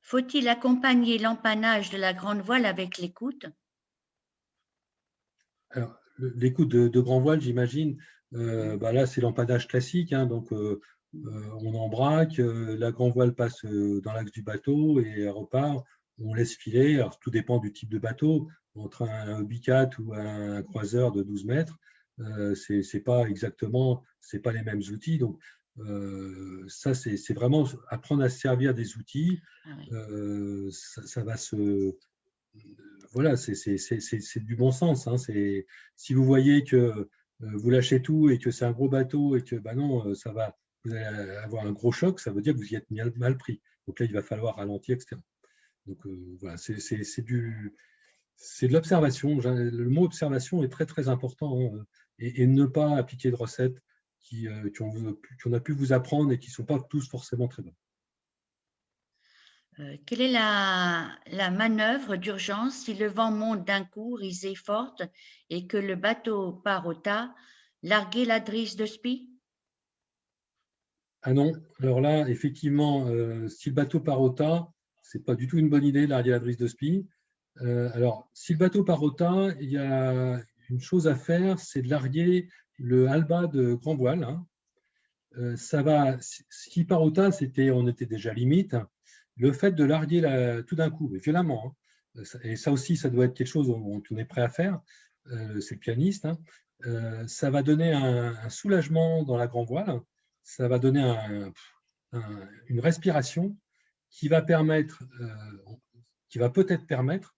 Faut-il accompagner l'empannage de la grande voile avec l'écoute? Alors, l'écoute de grand voile, j'imagine, là, c'est l'empannage classique. Hein, donc, on embraque, la grand voile passe dans l'axe du bateau et elle repart. On laisse filer. Alors, tout dépend du type de bateau. Entre un Hobbycat ou un croiseur de 12 mètres, c'est pas exactement, c'est pas les mêmes outils. Donc, ça, c'est vraiment apprendre à se servir des outils. Ça va se… Voilà, c'est du bon sens. Hein. Si vous voyez que vous lâchez tout et que c'est un gros bateau et que non, vous allez avoir un gros choc, ça veut dire que vous y êtes mal pris. Donc là, il va falloir ralentir, etc. Donc voilà, c'est de l'observation. Le mot observation est très très important hein, et ne pas appliquer de recettes qu'on a pu vous apprendre et qui ne sont pas tous forcément très bonnes. Quelle est la manœuvre d'urgence si le vent monte d'un coup, risée forte, et que le bateau part au tas? Larguer la drisse de spi? Ah non, alors là, effectivement, si le bateau part au tas, ce n'est pas du tout une bonne idée de larguer la drisse de spi. Alors, si le bateau part au tas, il y a une chose à faire, c'est de larguer le halba de grand voile. Hein. S'il part au tas, on était déjà limite. Le fait de larguer tout d'un coup, mais violemment, hein, et ça aussi, ça doit être quelque chose dont on est prêt à faire, c'est le pianiste, hein, ça va donner un soulagement dans la grand voile, ça va donner une respiration qui va peut-être permettre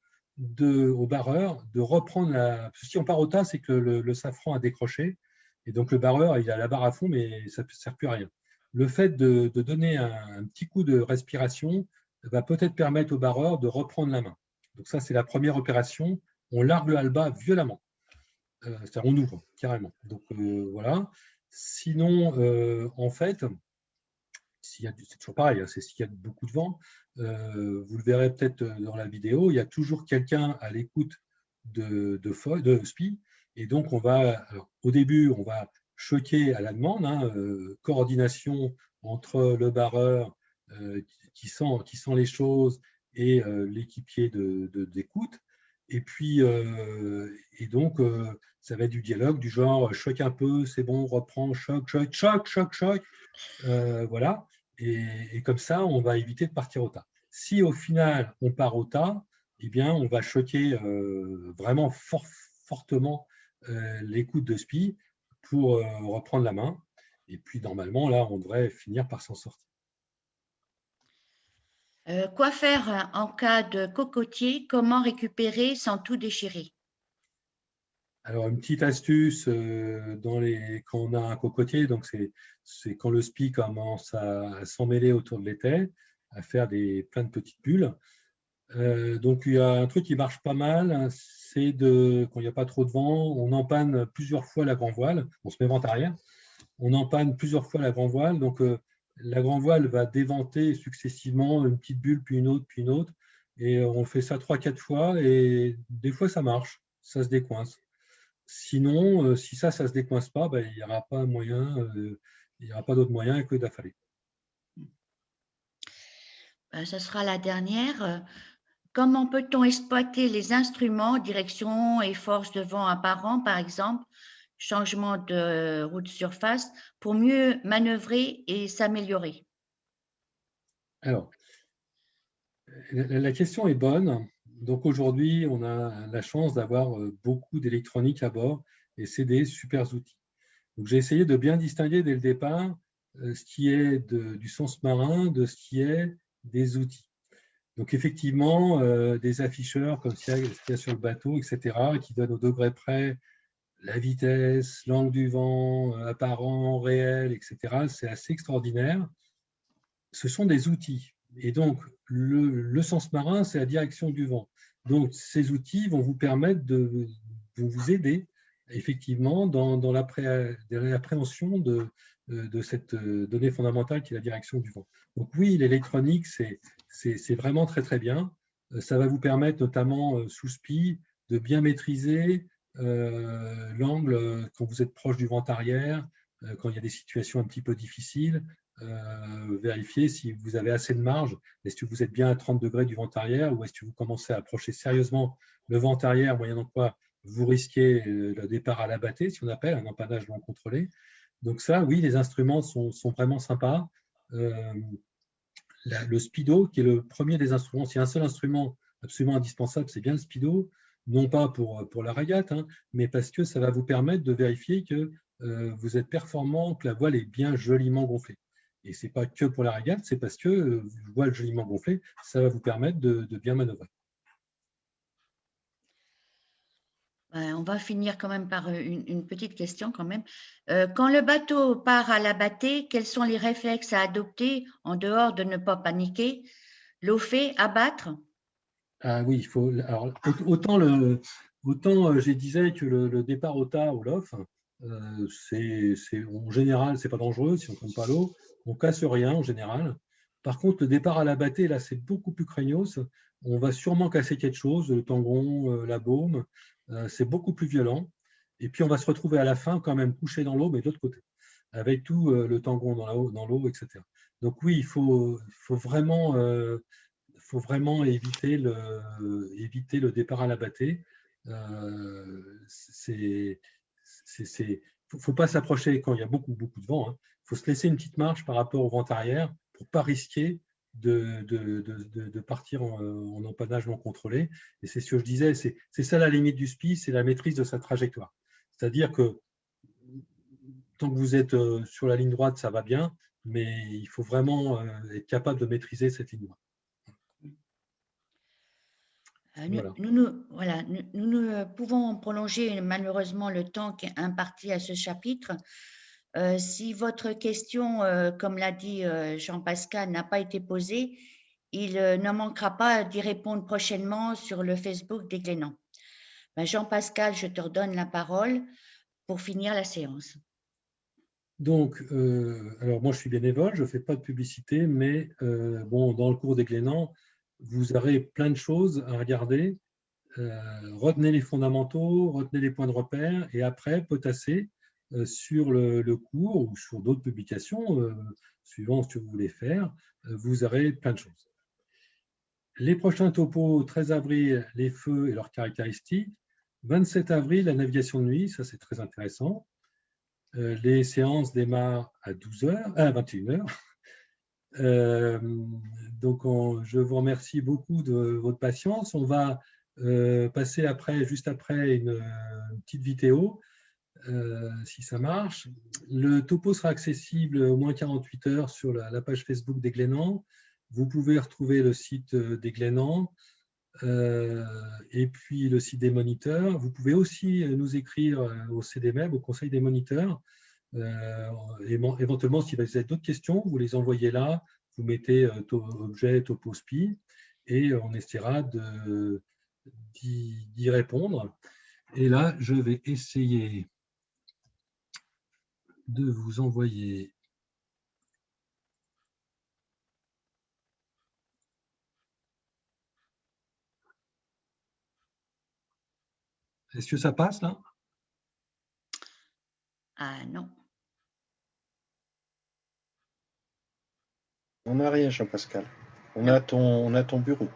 au barreur de reprendre si on part au tas, c'est que le safran a décroché, et donc le barreur, il a la barre à fond, mais ça ne sert plus à rien. Le fait de donner un petit coup de respiration va peut-être permettre au barreur de reprendre la main. Donc ça, c'est la première opération. On largue le halba violemment. C'est-à-dire on ouvre carrément. Donc voilà. Sinon, en fait, c'est toujours pareil, hein, c'est s'il y a beaucoup de vent, vous le verrez peut-être dans la vidéo, il y a toujours quelqu'un à l'écoute de SPI. Et donc, alors, au début, on va choquer à la demande, hein, coordination entre le barreur qui sent les choses et l'équipier d'écoute. Et puis, et donc, ça va être du dialogue du genre choque un peu, c'est bon, reprend, choc, choc, choc, choc, choc. Voilà. Et comme ça, on va éviter de partir au tas. Si au final, on part au tas, eh bien, on va choquer vraiment fortement l'écoute de SPI pour reprendre la main. Et puis, normalement, là, on devrait finir par s'en sortir. Quoi faire en cas de cocotier? Comment récupérer sans tout déchirer? Alors, une petite astuce quand on a un cocotier, donc c'est quand le SPI commence à s'emmêler autour de l'étai, à faire plein de petites bulles. Donc, il y a un truc qui marche pas mal, hein, c'est quand il n'y a pas trop de vent, on empanne plusieurs fois la grand voile, on se met vent arrière, on empanne plusieurs fois la grand voile, donc la grand voile va déventer successivement une petite bulle, puis une autre, et on fait ça 3-4 fois, et des fois ça marche, ça se décoince. Sinon, si ça ne se décoince pas, ben, il n'y aura pas moyen, il n'y aura pas d'autre moyen que d'affaler. Ce sera la dernière. Comment peut-on exploiter les instruments, direction et force de vent apparent, par exemple, changement de route de surface, pour mieux manœuvrer et s'améliorer? Alors, la question est bonne. Donc aujourd'hui, on a la chance d'avoir beaucoup d'électronique à bord et c'est des super outils. Donc j'ai essayé de bien distinguer dès le départ ce qui est du sens marin de ce qui est des outils. Donc effectivement, des afficheurs comme ce qu'il y a sur le bateau, etc., qui donnent au degré près la vitesse, l'angle du vent, apparent, réel, etc., c'est assez extraordinaire. Ce sont des outils. Et donc, le sens marin, c'est la direction du vent. Donc, ces outils vont vous permettre de vous aider effectivement dans l'appréhension de cette donnée fondamentale qui est la direction du vent. Donc oui, l'électronique, c'est vraiment très très bien. Ça va vous permettre notamment sous SPI de bien maîtriser l'angle quand vous êtes proche du vent arrière, quand il y a des situations un petit peu difficiles, vérifier si vous avez assez de marge. Est-ce que vous êtes bien à 30 degrés du vent arrière ou est-ce que vous commencez à approcher sérieusement le vent arrière, moyennant quoi vous risquez le départ à l'abatté, si on appelle un empannage non contrôlé. Donc ça, oui, les instruments sont vraiment sympas. Le speedo, qui est le premier des instruments, s'il y a un seul instrument absolument indispensable, c'est bien le speedo, non pas pour la régate, hein, mais parce que ça va vous permettre de vérifier que vous êtes performant, que la voile est bien joliment gonflée. Et ce n'est pas que pour la régate, c'est parce que voile joliment gonflée, ça va vous permettre de bien manœuvrer. On va finir quand même par une petite question quand même. Quand le bateau part à l'abatté, quels sont les réflexes à adopter en dehors de ne pas paniquer? Lofer, abattre? Ah oui, il faut. Alors, autant je disais que le départ au tas, au LOF, en général, c'est pas dangereux si on ne tombe pas à l'eau. On casse rien en général. Par contre, le départ à la battée, là, c'est beaucoup plus craignos. On va sûrement casser quelque chose, le tangon, la baume. C'est beaucoup plus violent. Et puis, on va se retrouver à la fin quand même couché dans l'eau, mais de l'autre côté, avec tout le tangon dans l'eau, etc. Donc oui, il faut vraiment éviter le départ à la battée. Il ne faut pas s'approcher quand il y a beaucoup, beaucoup de vent. Il faut se laisser une petite marge par rapport au vent arrière pour ne pas risquer de partir en empannage non contrôlé. Et c'est ce que je disais, c'est ça la limite du SPI, c'est la maîtrise de sa trajectoire. C'est-à-dire que tant que vous êtes sur la ligne droite, ça va bien, mais il faut vraiment être capable de maîtriser cette ligne droite. Voilà. Nous ne pouvons prolonger malheureusement le temps qui est imparti à ce chapitre. Si votre question, comme l'a dit Jean-Pascal, n'a pas été posée, il ne manquera pas d'y répondre prochainement sur le Facebook des Glénans. Jean-Pascal, je te redonne la parole pour finir la séance. Donc, alors moi je suis bénévole, je ne fais pas de publicité, mais bon, dans le cours des Glénans, vous aurez plein de choses à regarder. Retenez les fondamentaux, retenez les points de repère, et après, potassez sur le cours ou sur d'autres publications, suivant ce que vous voulez faire, vous aurez plein de choses. Les prochains topos, 13 avril, les feux et leurs caractéristiques. 27 avril, la navigation de nuit, ça c'est très intéressant. Les séances démarrent à 21h. Donc, je vous remercie beaucoup de votre patience. On va passer juste après une petite vidéo, si ça marche. Le topo sera accessible au moins 48 heures sur la page Facebook des Glénans. Vous pouvez retrouver le site des Glénans et puis le site des moniteurs. Vous pouvez aussi nous écrire au CDMEB, au Conseil des moniteurs. Éventuellement, si vous avez d'autres questions, vous les envoyez là, vous mettez objet topo-spi et on essaiera d'y répondre. Et là, je vais essayer de vous envoyer Est-ce que ça passe là? Ah non. On n'a rien, Jean-Pascal. On a ton bureau.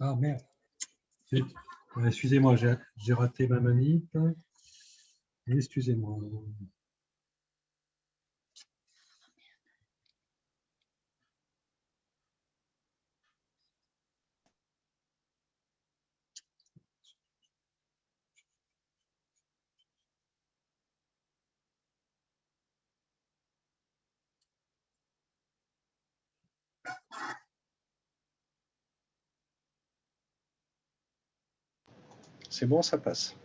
Ah merde. Excusez-moi, j'ai raté ma manip. Excusez-moi. C'est bon, ça passe.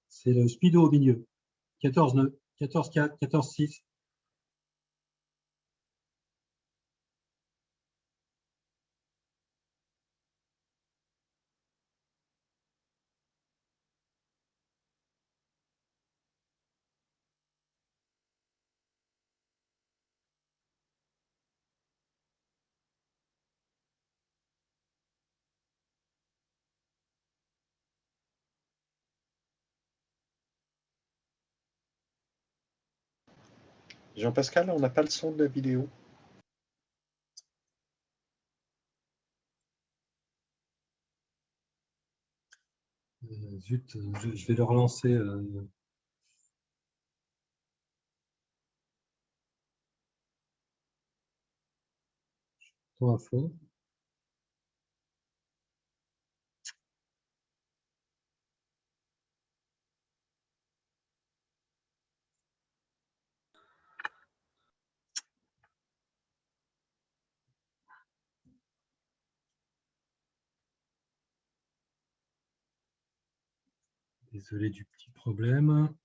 C'est le speedo au milieu. 14 nœuds, 14 4, 14 6. Jean-Pascal, on n'a pas le son de la vidéo. Zut, je vais le relancer. À fond. Désolé du petit problème.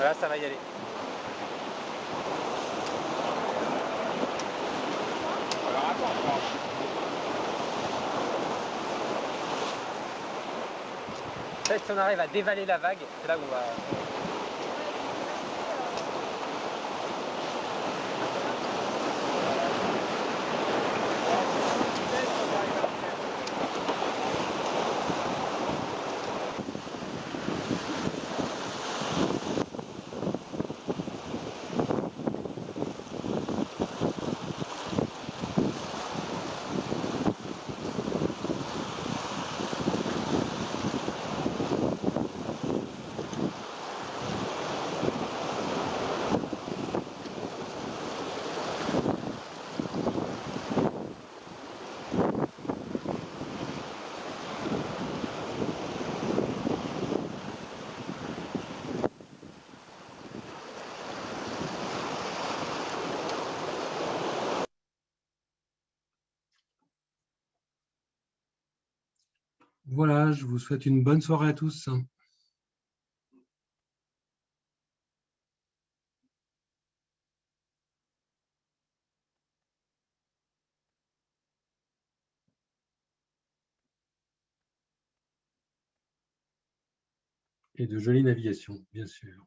Voilà, ça va y aller. Alors attends. Peut-être si on arrive à dévaler la vague, c'est là où on va... Voilà, je vous souhaite une bonne soirée à tous. Et de jolies navigations, bien sûr.